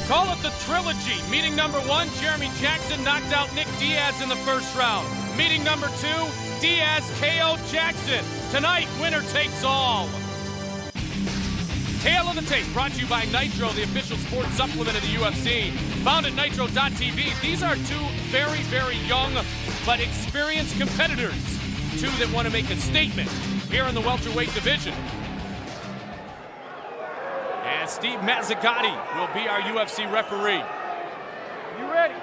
Call it the trilogy. Meeting number 1, Jeremy Jackson knocked out Nick Diaz in the first round. Meeting number 2, Diaz KO Jackson. Tonight, winner takes all. Tail of the Tape, brought to you by Nitro, the official sports supplement of the UFC. Found at nitro.tv. These are two very, very young but experienced competitors. Two that want to make a statement here in the welterweight division. And Steve Mazzagatti will be our UFC referee. You ready?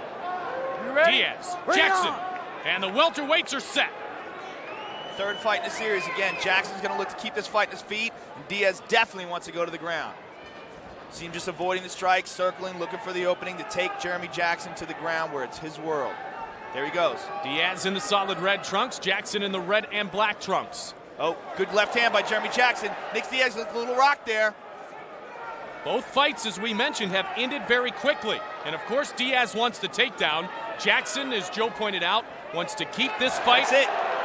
You ready? Diaz, Jackson, and the welterweights are set. Third fight in the series. Again, Jackson's going to look to keep this fight in his feet, and Diaz definitely wants to go to the ground. See him just avoiding the strikes, circling, looking for the opening to take Jeremy Jackson to the ground where it's his world. There he goes. Diaz in the solid red trunks, Jackson in the red and black trunks. Oh, good left hand by Jeremy Jackson. Nick Diaz with a little rock there. Both fights, as we mentioned, have ended very quickly. And of course, Diaz wants the takedown. Jackson, as Joe pointed out, wants to keep this fight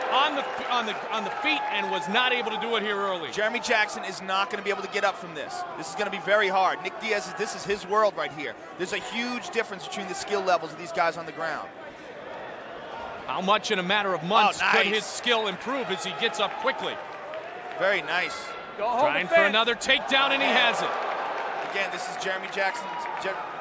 on the feet and was not able to do it here early. Jeremy Jackson is not going to be able to get up from this. This is going to be very hard. Nick Diaz, this is his world right here. There's a huge difference between the skill levels of these guys on the ground. How much in a matter of months could his skill improve as he gets up quickly? Very nice. Trying for another takedown, and he has it. Again, this is Jeremy Jackson's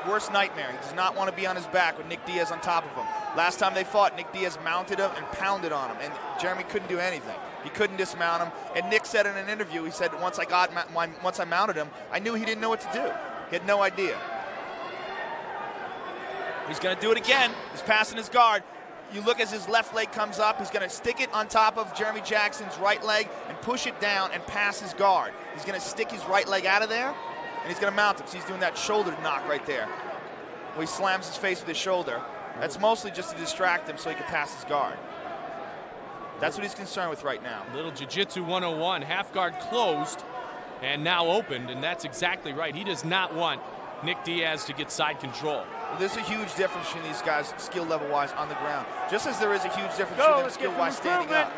worst nightmare. He does not want to be on his back with Nick Diaz on top of him. Last time they fought, Nick Diaz mounted him and pounded on him, and Jeremy couldn't do anything. He couldn't dismount him. And Nick said in an interview, he said, once I mounted him, I knew he didn't know what to do. He had no idea. He's going to do it again. He's passing his guard. You look as his left leg comes up. He's going to stick it on top of Jeremy Jackson's right leg and push it down and pass his guard. He's going to stick his right leg out of there, and he's going to mount him. So he's doing that shoulder knock right there, where he slams his face with his shoulder. That's mostly just to distract him so he can pass his guard. That's what he's concerned with right now. Little Jiu-Jitsu 101, half guard closed and now opened, and that's exactly right. He does not want Nick Diaz to get side control. Well, there's a huge difference between these guys skill level-wise on the ground, just as there is a huge difference between them skill-wise standing up.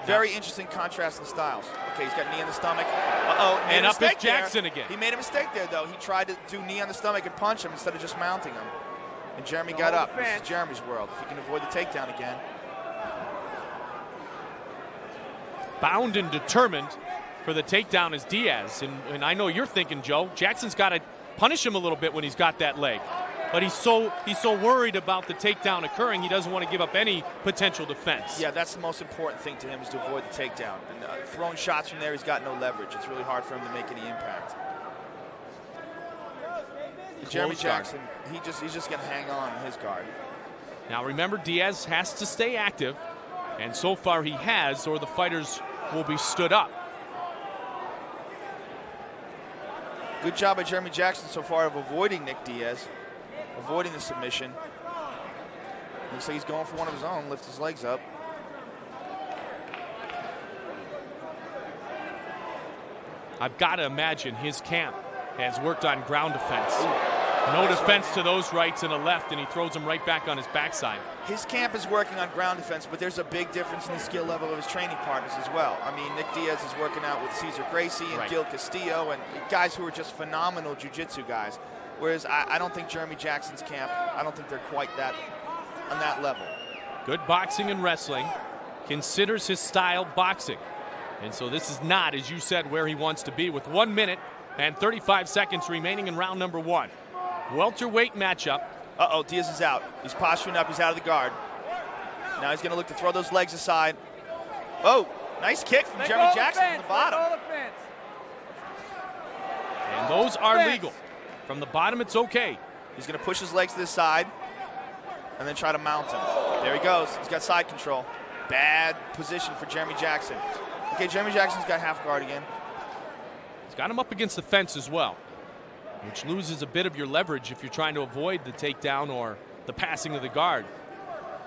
Very interesting contrast in styles. Okay, he's got knee in the stomach. And up is Jackson again. He made a mistake there, though. He tried to do knee on the stomach and punch him instead of just mounting him. And Jeremy got up. This is Jeremy's world. If he can avoid the takedown again. Bound and determined for the takedown is Diaz. And I know you're thinking, Joe, Jackson's got to punish him a little bit when he's got that leg. But he's so worried about the takedown occurring, he doesn't want to give up any potential defense. Yeah, that's the most important thing to him, is to avoid the takedown. And throwing shots from there, he's got no leverage. It's really hard for him to make any impact. Jeremy Jackson, he's just going to hang on in his guard. Now remember, Diaz has to stay active, and so far he has, or the fighters will be stood up. Good job by Jeremy Jackson so far of avoiding Nick Diaz, avoiding the submission. Looks like he's going for one of his own, lifts his legs up. I've got to imagine his camp has worked on ground defense. No defense to those rights and a left, and he throws them right back on his backside. His camp is working on ground defense, but there's a big difference in the skill level of his training partners as well. I mean, Nick Diaz is working out with Cesar Gracie and Gil Castillo, and guys who are just phenomenal jiu-jitsu guys. Whereas I don't think Jeremy Jackson's camp, I don't think they're quite on that level. Good boxing and wrestling. Considers his style boxing. And so this is not, as you said, where he wants to be, with 1 minute and 35 seconds remaining in round number 1. Welterweight matchup. Diaz is out. He's posturing up. He's out of the guard. Now he's going to look to throw those legs aside. Oh, nice kick from Jeremy Jackson from the bottom. And those are legal. From the bottom, it's okay. He's going to push his legs to the side and then try to mount him. There he goes. He's got side control. Bad position for Jeremy Jackson. Okay, Jeremy Jackson's got half guard again. He's got him up against the fence as well, which loses a bit of your leverage if you're trying to avoid the takedown or the passing of the guard.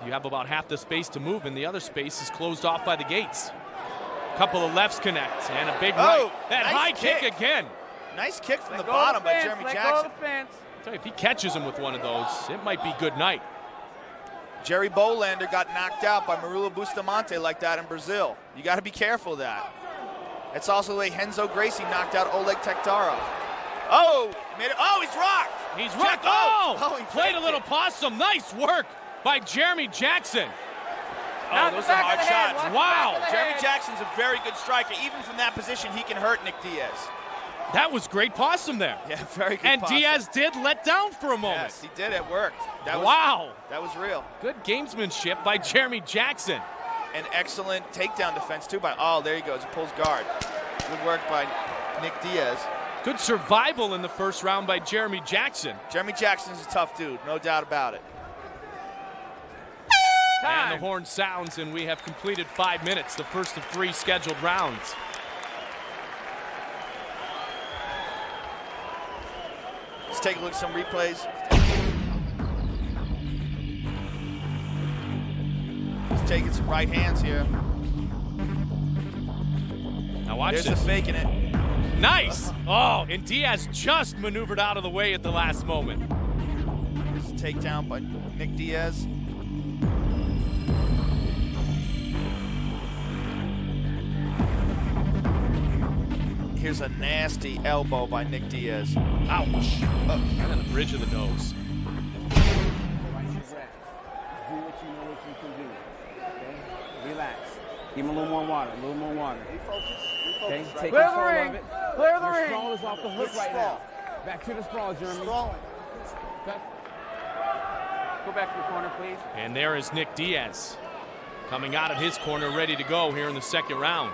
You have about half the space to move, and the other space is closed off by the gates. A couple of lefts connect, and a big right. That nice high kick again. Nice kick from the bottom by Jeremy Jackson. I'll tell you, if he catches him with one of those, it might be good night. Jerry Bolander got knocked out by Murilo Bustamante like that in Brazil. You got to be careful of that. It's also the way Renzo Gracie knocked out Oleg Taktarov. Oh, he made it. Oh, he's rocked. He's rocked. He Played a faked little it. possum. Nice work by Jeremy Jackson. Oh, those are hard shots. Wow. Jeremy Jackson's a very good striker. Even from that position, he can hurt Nick Diaz. That was great possum there. Yeah, very good And possum. Diaz did let down for a moment. Yes, he did. It worked. Wow. That was real. Good gamesmanship by Jeremy Jackson. And excellent takedown defense, too, by, oh, there he goes. He pulls guard. Good work by Nick Diaz. Good survival in the first round by Jeremy Jackson. Jeremy Jackson's a tough dude, no doubt about it. And the horn sounds, and we have completed 5 minutes, the first of 3 scheduled rounds. Let's take a look at some replays. He's taking some right hands here. Now watch There's this. the faking it. Nice. Oh, and Diaz just maneuvered out of the way at the last moment. This is a takedown by Nick Diaz. Here's a nasty elbow by Nick Diaz. Ouch. Right on the bridge of the nose. Do what you know what you can do. Okay? Relax. Give him a little more water. A little more water. Okay? Take Clear the control ring. of it. Clear the Your ring. sprawl is off the hook Good right sprawl. now. Back to the sprawl, Jeremy. Sprawling. Okay. Go back to the corner, please. And there is Nick Diaz coming out of his corner, ready to go here in the second round.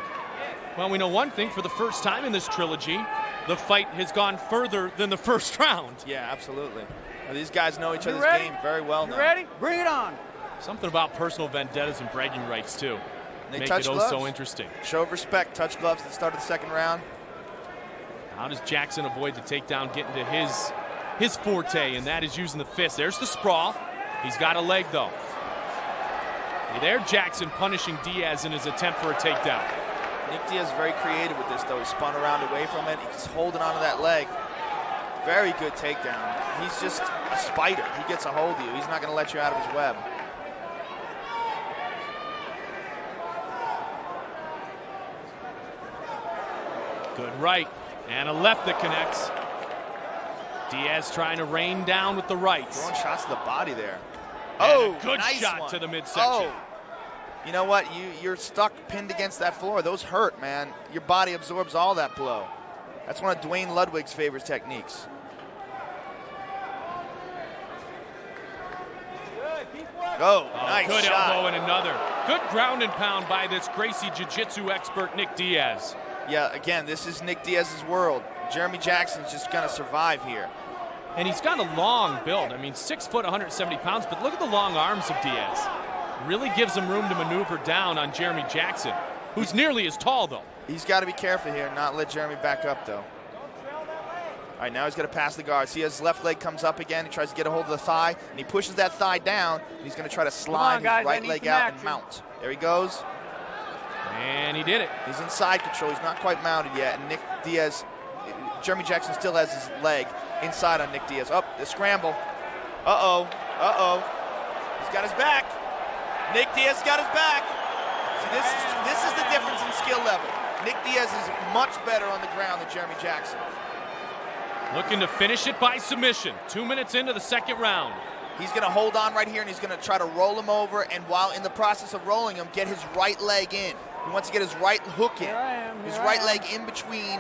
Well, we know one thing, for the first time in this trilogy, the fight has gone further than the first round. Yeah, absolutely. Well, these guys know each You other's ready? game very well You now. ready? Bring it on. Something about personal vendettas and bragging rights, too. They Make touch it oh gloves. so interesting. Show of respect. Touch gloves at the start of the second round. How does Jackson avoid the takedown, get into his forte, and that is using the fist. There's the sprawl. He's got a leg, though. Hey, there, Jackson punishing Diaz in his attempt for a takedown. Nick Diaz is very creative with this, though. He spun around away from it. He's holding onto that leg. Very good takedown. He's just a spider. He gets a hold of you. He's not going to let you out of his web. Good right, and a left that connects. Diaz trying to rain down with the rights. Throwing shots to the body there. And a good nice shot one. to the midsection. Oh. You know what? You're stuck pinned against that floor. Those hurt, man. Your body absorbs all that blow. That's one of Dwayne Ludwig's favorite techniques. Oh, nice good shot. elbow and another. Good ground and pound by this Gracie Jiu-Jitsu expert, Nick Diaz. Yeah, again, this is Nick Diaz's world. Jeremy Jackson's just going to survive here. And he's got a long build. I mean, 6 foot, 170 pounds, but look at the long arms of Diaz. Really gives him room to maneuver down on Jeremy Jackson, who's nearly as tall, though. He's got to be careful here and not let Jeremy back up, though. All right, now he's going to pass the guard. See, his left leg comes up again. He tries to get a hold of the thigh, and he pushes that thigh down. And he's going to try to slide guys, his I right need leg some out action. and mount. There he goes. And he did it. He's in side control. He's not quite mounted yet. And Nick Diaz, Jeremy Jackson still has his leg inside on Nick Diaz. Up, the scramble. Uh-oh. He's got his back. Nick Diaz got his back. See, this is the difference in skill level. Nick Diaz is much better on the ground than Jeremy Jackson. Looking to finish it by submission. 2 minutes into the second round. He's going to hold on right here, and he's going to try to roll him over, and while in the process of rolling him, get his right leg in. He wants to get his right hook in. His right leg in between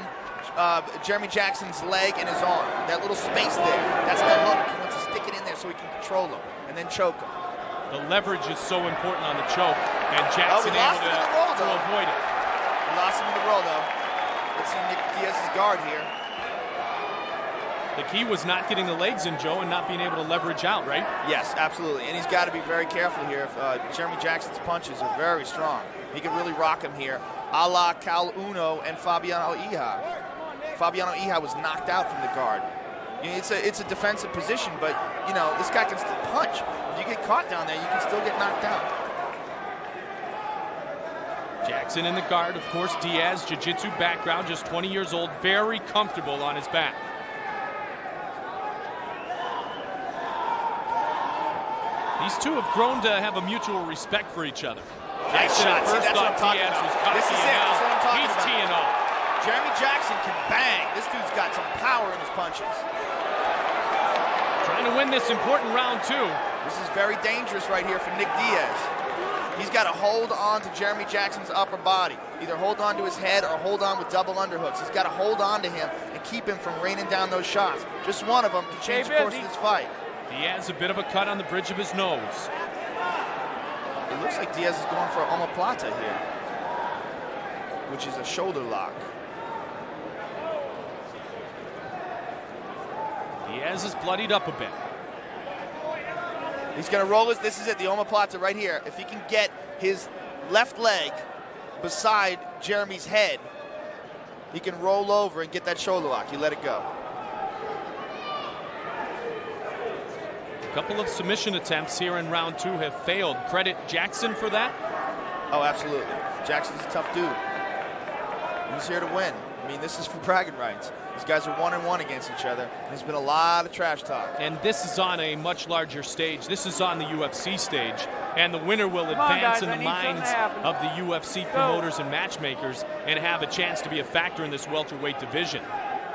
Jeremy Jackson's leg and his arm. That little space there, that's the hook. He wants to stick it in there so he can control him and then choke him. The leverage is so important on the choke, and Jackson we lost able him in the roll, to though. avoid it. We lost him in the roll, though. Let's see Nick Diaz's guard here. The key was not getting the legs in, Joe, and not being able to leverage out, right? Yes, absolutely. And he's got to be very careful here. Jeremy Jackson's punches are very strong. He can really rock him here, a la Cal Uno and Fabiano Iha. Fabiano Iha was knocked out from the guard. You know, it's a defensive position, but, you know, this guy can still punch. If you get caught down there, you can still get knocked out. Jackson in the guard, of course. Diaz, jiu-jitsu background, just 20 years old, very comfortable on his back. These two have grown to have a mutual respect for each other. Nice Jackson shot. at See, first that's what thought I'm talking Diaz about. was cocky, This is it. and That's what I'm now talking he's about. teeing off. Jeremy Jackson can bang. This dude's got some power in his punches. Trying to win this important round 2. This is very dangerous right here for Nick Diaz. He's got to hold on to Jeremy Jackson's upper body. Either hold on to his head or hold on with double underhooks. He's got to hold on to him and keep him from raining down those shots. Just one of them can change the course of this fight. Diaz a bit of a cut on the bridge of his nose. It looks like Diaz is going for an omoplata here, which is a shoulder lock. Diaz is bloodied up a bit. He's going to roll his, this is it, the omoplata right here. If he can get his left leg beside Jeremy's head, he can roll over and get that shoulder lock. You let it go. A couple of submission attempts here in round 2 have failed. Credit Jackson for that? Oh, absolutely. Jackson's a tough dude. He's here to win. I mean, this is for bragging rights. These guys are 1-1 against each other. There's been a lot of trash talk. And this is on a much larger stage. This is on the UFC stage. And the winner will advance in the minds of the UFC promoters and matchmakers and have a chance to be a factor in this welterweight division.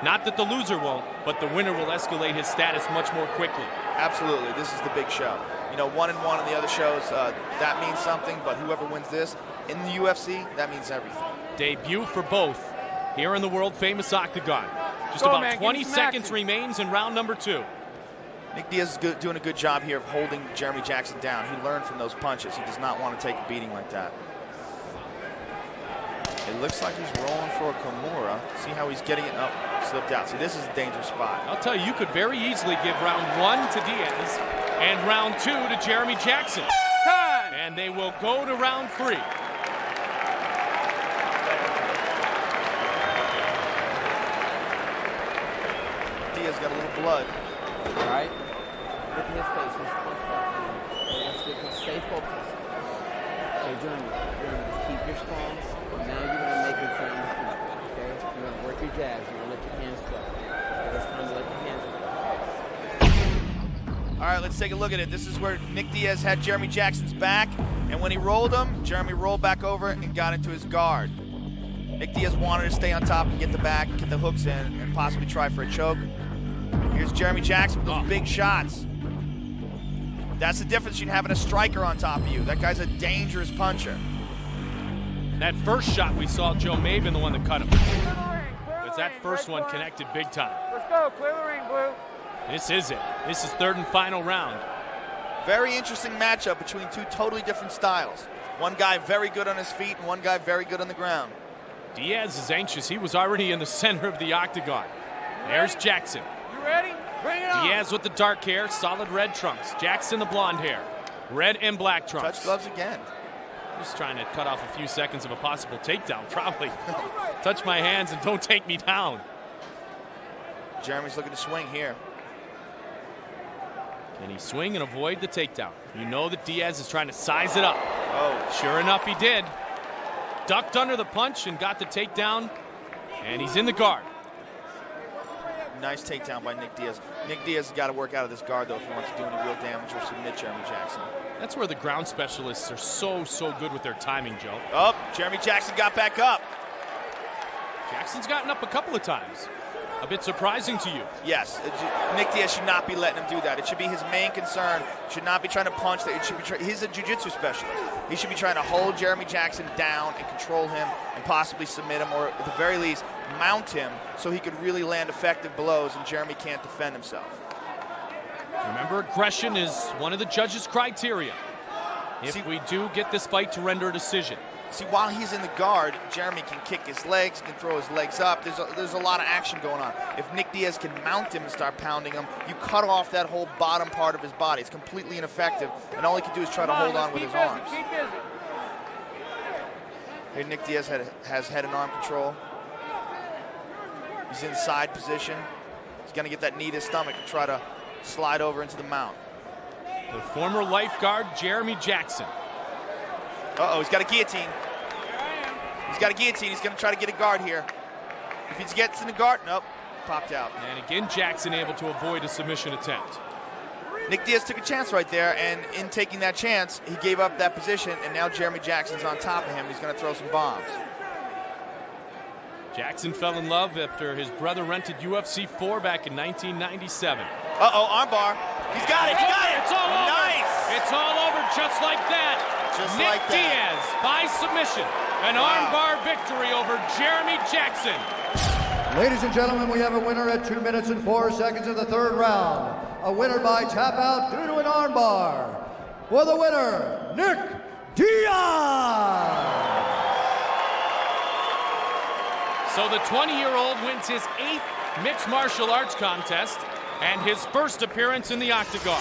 Not that the loser won't, but the winner will escalate his status much more quickly. Absolutely. This is the big show. You know, 1-1 in the other shows, that means something, but whoever wins this in the UFC, that means everything. Debut for both here in the world-famous Octagon. Just about 20 seconds remains in round number 2. Nick Diaz is doing a good job here of holding Jeremy Jackson down. He learned from those punches. He does not want to take a beating like that. It looks like he's rolling for a Kimura. See how he's getting it? Oh, slipped out. See, this is a dangerous spot. I'll tell you, you could very easily give round 1 to Diaz and round 2 to Jeremy Jackson. Time. And they will go to round 3. Diaz got a little blood. All right? Look at his face. He's fucked up. That's good. Stay focused. Okay, Jeremy, just keep your stance. Now you're going to make it for your feet. Okay? You're going to work your jabs. You're going to let your hands flow. Okay, it's time to let your hands flow. All right, let's take a look at it. This is where Nick Diaz had Jeremy Jackson's back, and when he rolled him, Jeremy rolled back over and got into his guard. Nick Diaz wanted to stay on top and get the back, get the hooks in, and possibly try for a choke. Here's Jeremy Jackson with those big shots. That's the difference between having a striker on top of you. That guy's a dangerous puncher. That first shot we saw Joe Maven, the one that cut him. But that first one connected big time. Let's go. Clear the ring, Blue. This is it. This is 3rd and final round. Very interesting matchup between two totally different styles. One guy very good on his feet and one guy very good on the ground. Diaz is anxious. He was already in the center of the octagon. There's Jackson. You ready? Bring it on. Diaz with the dark hair, solid red trunks. Jackson the blonde hair, red and black trunks. Touch gloves again. Just trying to cut off a few seconds of a possible takedown, probably. Touch my hands and don't take me down. Jeremy's looking to swing here. Can he swing and avoid the takedown? You know that Diaz is trying to size it up. Oh. Sure enough, he did. Ducked under the punch and got the takedown, and he's in the guard. Nice takedown by Nick Diaz. Nick Diaz has got to work out of this guard, though, if he wants to do any real damage or submit Jeremy Jackson. That's where the ground specialists are so good with their timing, Joe. Oh, Jeremy Jackson got back up. Jackson's gotten up a couple of times. A bit surprising to you. Yes, Nick Diaz should not be letting him do that. It should be his main concern. Should not be trying to punch. It should be. He's a jiu-jitsu specialist. He should be trying to hold Jeremy Jackson down and control him and possibly submit him, or at the very least, mount him so he could really land effective blows and Jeremy can't defend himself. Remember, aggression is one of the judges' criteria. If we do get this fight to render a decision. See, while he's in the guard, Jeremy can kick his legs, can throw his legs up. There's a lot of action going on. If Nick Diaz can mount him and start pounding him, you cut off that whole bottom part of his body. It's completely ineffective, and all he can do is try to hold on with his arms. Keep busy. Here, Nick Diaz has head and arm control. He's in side position. He's going to get that knee to his stomach and try to slide over into the mount. The former lifeguard, Jeremy Jackson. Uh-oh, he's got a guillotine. He's got a guillotine. He's going to try to get a guard here. If he gets in the guard, nope, popped out. And again, Jackson able to avoid a submission attempt. Nick Diaz took a chance right there, and in taking that chance, he gave up that position, and now Jeremy Jackson's on top of him. He's going to throw some bombs. Jackson fell in love after his brother rented UFC 4 back in 1997. Uh-oh, armbar. He's got it, he got it. It's all over. Nice. It's all over just like that. Just Nick like that. Diaz by submission. An armbar victory over Jeremy Jackson. Ladies and gentlemen, we have a winner at 2 minutes and 4 seconds of the third round. A winner by tap out due to an armbar. For the winner, Nick Diaz! So the 20-year-old wins his 8th mixed martial arts contest and his first appearance in the octagon.